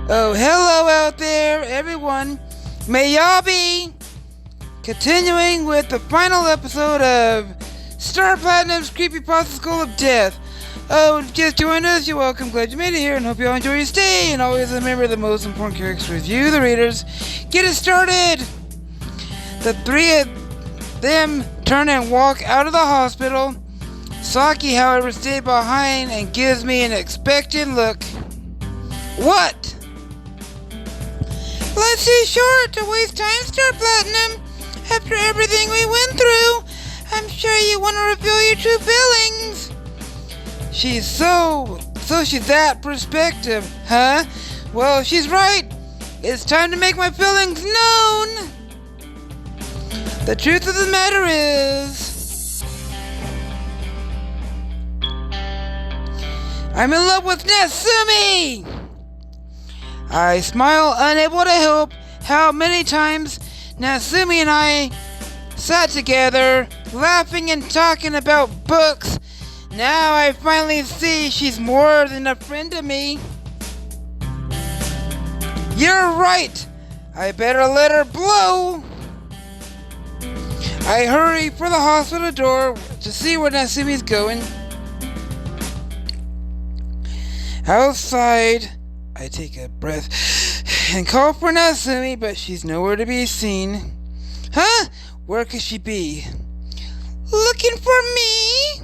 Oh, hello out there, everyone. May y'all be continuing with the final episode of Star Platinum's CreepyPasta School of Death. Oh, if you just joined us, you're welcome. Glad you made it here and hope you all enjoy your stay. And always remember the most important characters, you, the readers. Get it started! The three of them turn and walk out of the hospital. Saki, however, stayed behind and gives me an expectant look. What? Life's too short to waste time, Star Platinum. After everything we went through, I'm sure you want to reveal your true feelings. She's she's that perspective, huh? Well, she's right. It's time to make my feelings known. The truth of the matter is, I'm in love with Natsume. I smile, unable to help how many times Natsume and I sat together, laughing and talking about books. Now I finally see she's more than a friend to me. You're right. I better let her blow. I hurry for the hospital door to see where Natsume's going. Outside, I take a breath and call for Natsume, but she's nowhere to be seen. Huh? Where could she be? Looking for me?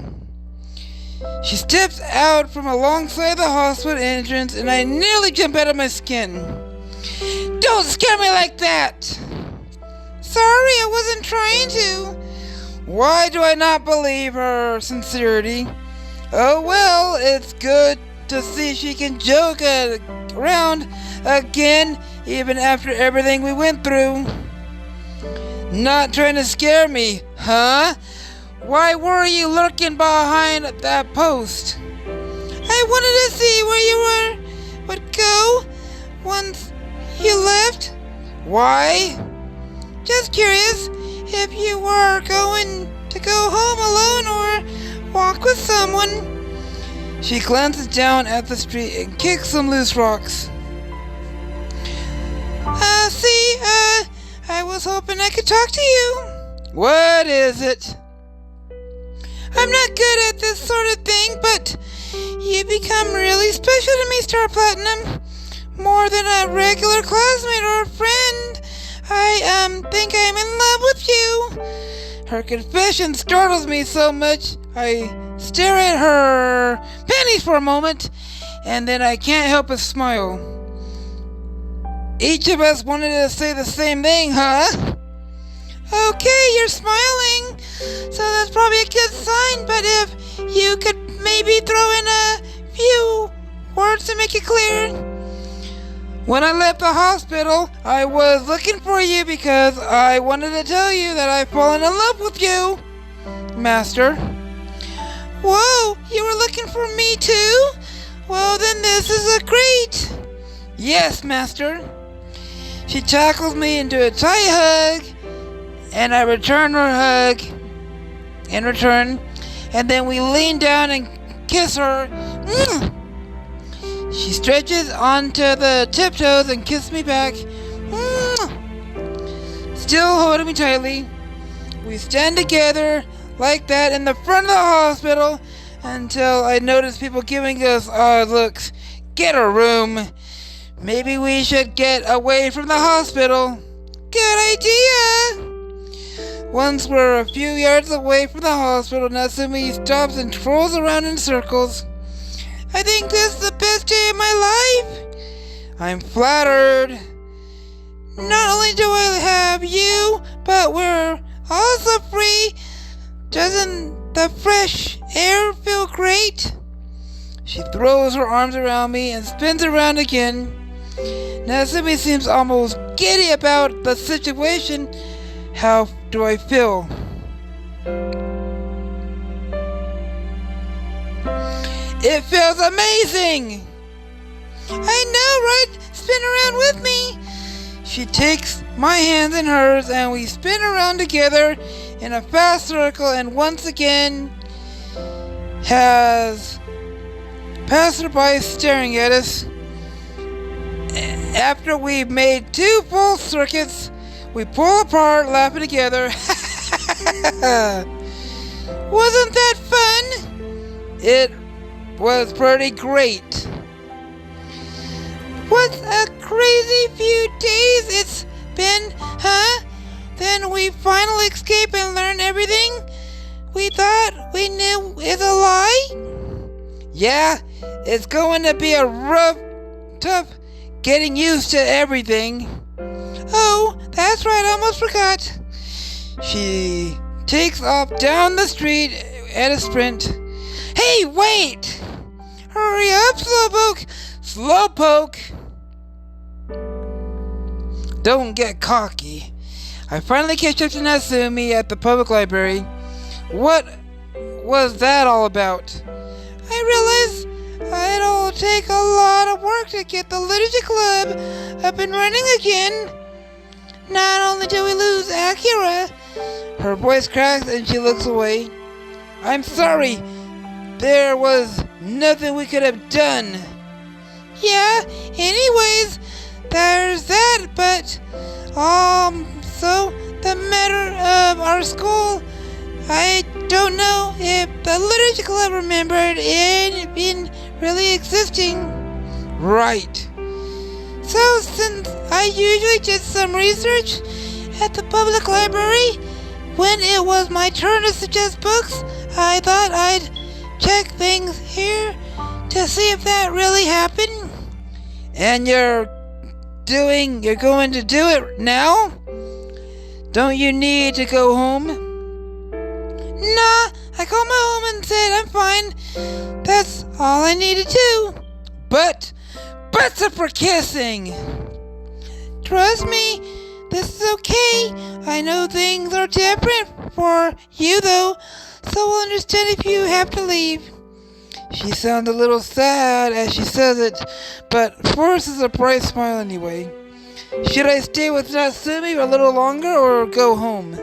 She steps out from alongside the hospital entrance, and I nearly jump out of my skin. Don't scare me like that! Sorry, I wasn't trying to. Why do I not believe her sincerity? Oh well, it's good to see she can joke around again, even after everything we went through. Not trying to scare me, huh? Why were you lurking behind that post? I wanted to see where you would go once you left. Why? Just curious if you were going to go home alone or walk with someone. She glances down at the street and kicks some loose rocks. I was hoping I could talk to you. What is it? I'm not good at this sort of thing, but you become really special to me, Star Platinum. More than a regular classmate or a friend. I think I'm in love with you. Her confession startles me so much, I stare at her panties for a moment, and then I can't help but smile. Each of us wanted to say the same thing, huh? Okay, you're smiling, so that's probably a good sign, but if you could maybe throw in a few words to make it clear. When I left the hospital, I was looking for you because I wanted to tell you that I've fallen in love with you, Master. Whoa, you were looking for me too? Well, then this is a great. Yes, Master. She tackles me into a tight hug, and I return her hug in return, and then we lean down and kiss her. She stretches onto the tiptoes and kisses me back. Still holding me tightly. We stand together like that in the front of the hospital until I notice people giving us odd looks. Get a room. Maybe we should get away from the hospital. Good idea. Once we're a few yards away from the hospital, Natsume stops and twirls around in circles. I think this is the best day of my life. I'm flattered. Not only do I have you, but we're also free. Doesn't the fresh air feel great? She throws her arms around me and spins around again. Natsume seems almost giddy about the situation. How do I feel? It feels amazing! I know, right? Spin around with me! She takes my hands in hers and we spin around together in a fast circle, and once again has passerby staring at us. After we've made 2 full circuits, we pull apart, laughing together. Wasn't that fun? It was pretty great. What a crazy few days it's been, huh? Then we finally escape and learn everything we thought we knew is a lie? Yeah, it's going to be a tough getting used to everything. Oh, that's right, I almost forgot. She takes off down the street at a sprint. Hey, wait! Hurry up, Slowpoke! Slowpoke! Don't get cocky. I finally catch up to Natsume at the public library. What was that all about? I realize it'll take a lot of work to get the literature club up and running again. Not only do we lose Akira, her voice cracks and she looks away. I'm sorry, there was nothing we could have done. Yeah, anyways, there's that, but, so the matter of our school, I don't know if the literature club remembered it been really existing. Right. So since I usually did some research at the public library, when it was my turn to suggest books, I thought I'd check things here to see if that really happened. And you're going to do it now? Don't you need to go home? Nah, I called my home and said I'm fine. That's all I need to do. But are for kissing. Trust me, this is okay. I know things are different for you though, so we'll understand if you have to leave. She sounds a little sad as she says it, but forces a bright smile anyway. Should I stay with Natsume a little longer or go home?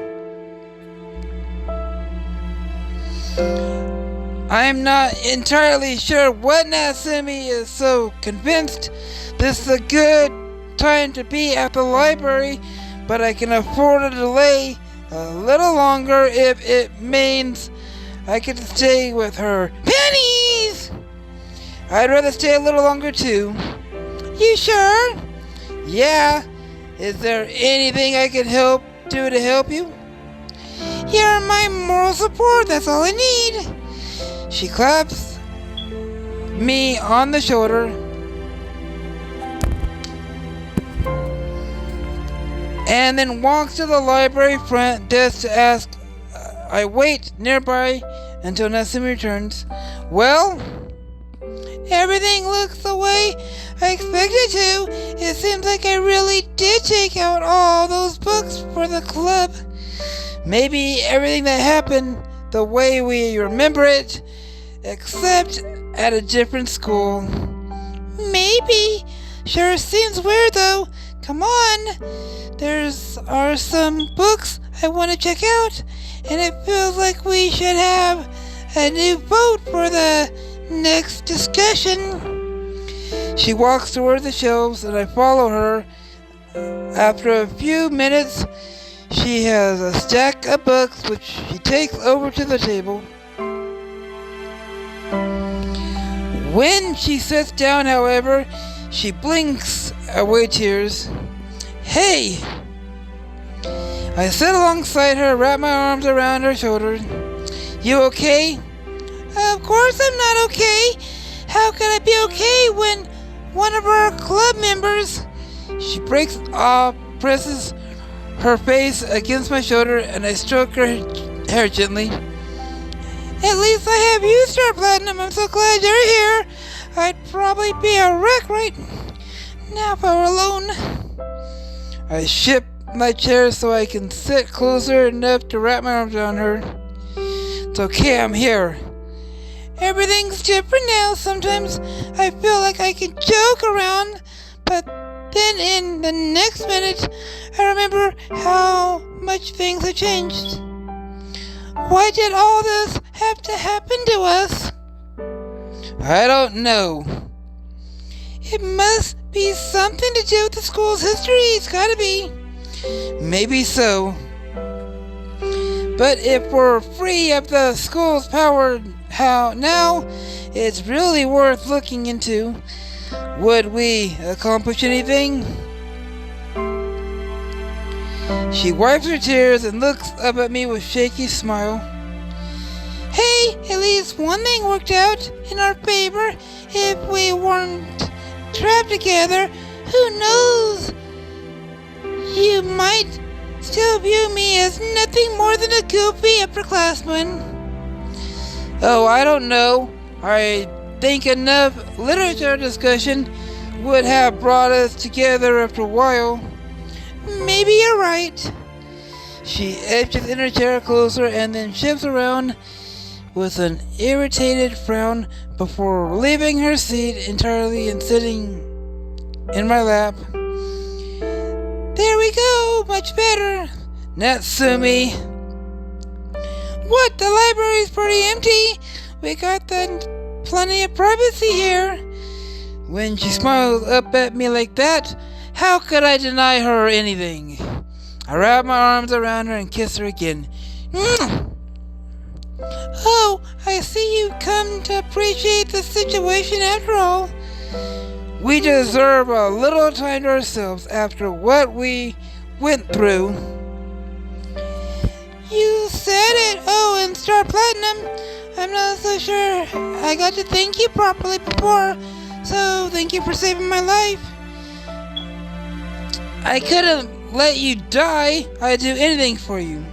I'm not entirely sure what Natsume is so convinced this is a good time to be at the library, but I can afford a delay a little longer if it means I get to stay with her. Pennies! I'd rather stay a little longer too. You sure? Yeah. Is there anything I can do to help you? You're my moral support, that's all I need. She claps me on the shoulder and then walks to the library front desk to ask. I wait nearby until Natsume returns. Well, everything looks the way I expected to. It seems like I really did take out all those books for the club. Maybe everything that happened the way we remember it, except at a different school. Maybe. Sure seems weird though. Come on. Are some books I want to check out, and it feels like we should have a new vote for the next discussion. She walks toward the shelves and I follow her. After a few minutes, she has a stack of books which she takes over to the table. When she sits down, however, she blinks away tears. Hey! I sit alongside her, wrap my arms around her shoulders. You okay? Of course I'm not okay. How could I be okay when one of our club members... She breaks off, presses her face against my shoulder, and I stroke her hair gently. At least I have you, Star Platinum. I'm so glad you're here. I'd probably be a wreck right now if I were alone. I shift my chair so I can sit closer enough to wrap my arms around her. It's okay, I'm here. Everything's different now. Sometimes I feel like I can joke around, but then in the next minute, I remember how much things have changed. Why did all this have to happen to us? I don't know. It must be something to do with the school's history. It's gotta be. Maybe so. But if we're free of the school's power now, it's really worth looking into. Would we accomplish anything? She wipes her tears and looks up at me with a shaky smile. Hey, at least one thing worked out in our favor. If we weren't trapped together, who knows? You might still view me as nothing more than a goofy upperclassman. Oh, I don't know. I think enough literature discussion would have brought us together after a while. Maybe you're right. She edges in her chair closer and then shifts around with an irritated frown before leaving her seat entirely and sitting in my lap. There we go, much better. Natsume. What? The library's pretty empty. We got plenty of privacy here. When she smiles up at me like that, how could I deny her anything? I wrap my arms around her and kiss her again. Oh, I see you come to appreciate the situation after all. We deserve a little time to ourselves after what we went through. You said it. Oh, and Star Platinum. I'm not so sure I got to thank you properly before, so thank you for saving my life. I couldn't let you die. I'd do anything for you.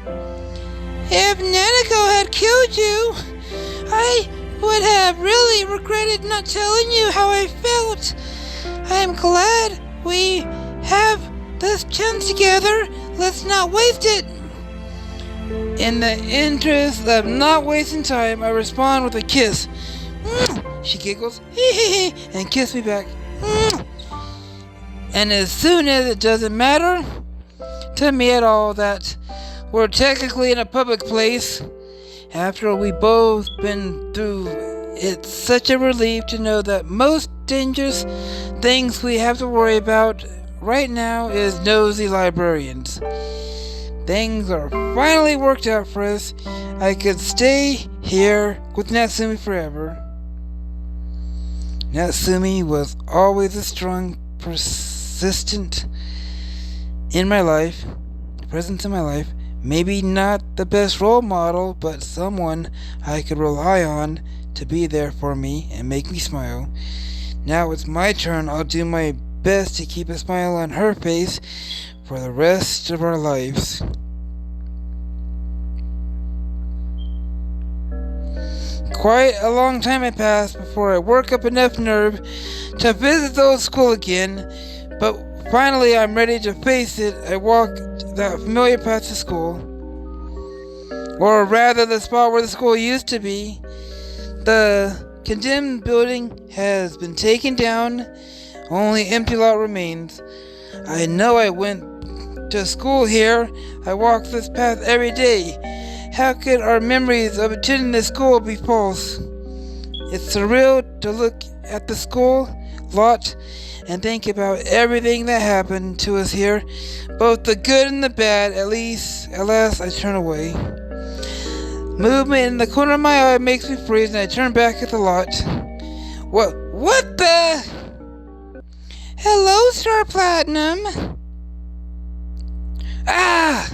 If Nanako had killed you, I would have really regretted not telling you how I felt. I'm glad we have this chance together. Let's not waste it. In the interest of not wasting time, I respond with a kiss. She giggles, and kisses me back. And as soon as it doesn't matter to me at all that we're technically in a public place, after we both been through, it's such a relief to know that most dangerous things we have to worry about right now is nosy librarians. Things are finally worked out for us. I could stay here with Natsume forever. Natsume was always a strong, persistent in my life, presence in my life. Maybe not the best role model, but someone I could rely on to be there for me and make me smile. Now it's my turn. I'll do my best to keep a smile on her face for the rest of our lives. Quite a long time had passed before I work up enough nerve to visit the old school again, but finally I'm ready to face it. I walk that familiar path to school, or rather the spot where the school used to be. The condemned building has been taken down, only empty lot remains. I know I went to school here. I walk this path every day. How could our memories of attending this school be false? It's surreal to look at the school lot and think about everything that happened to us here, both the good and the bad. At last I turn away. Movement in the corner of my eye makes me freeze, and I turn back at the lot. What the? Hello, Star Platinum. Ah!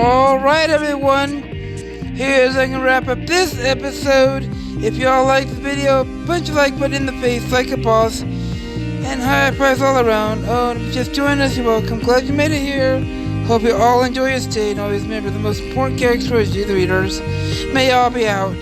Alright, everyone. Here's how I can wrap up this episode. If y'all liked the video, punch a like button in the face like a boss. And high price all around. Oh, and if you just joined us, you're welcome. Glad you made it here. Hope you all enjoy your stay. And always remember, the most important character is you, the readers. May y'all be out.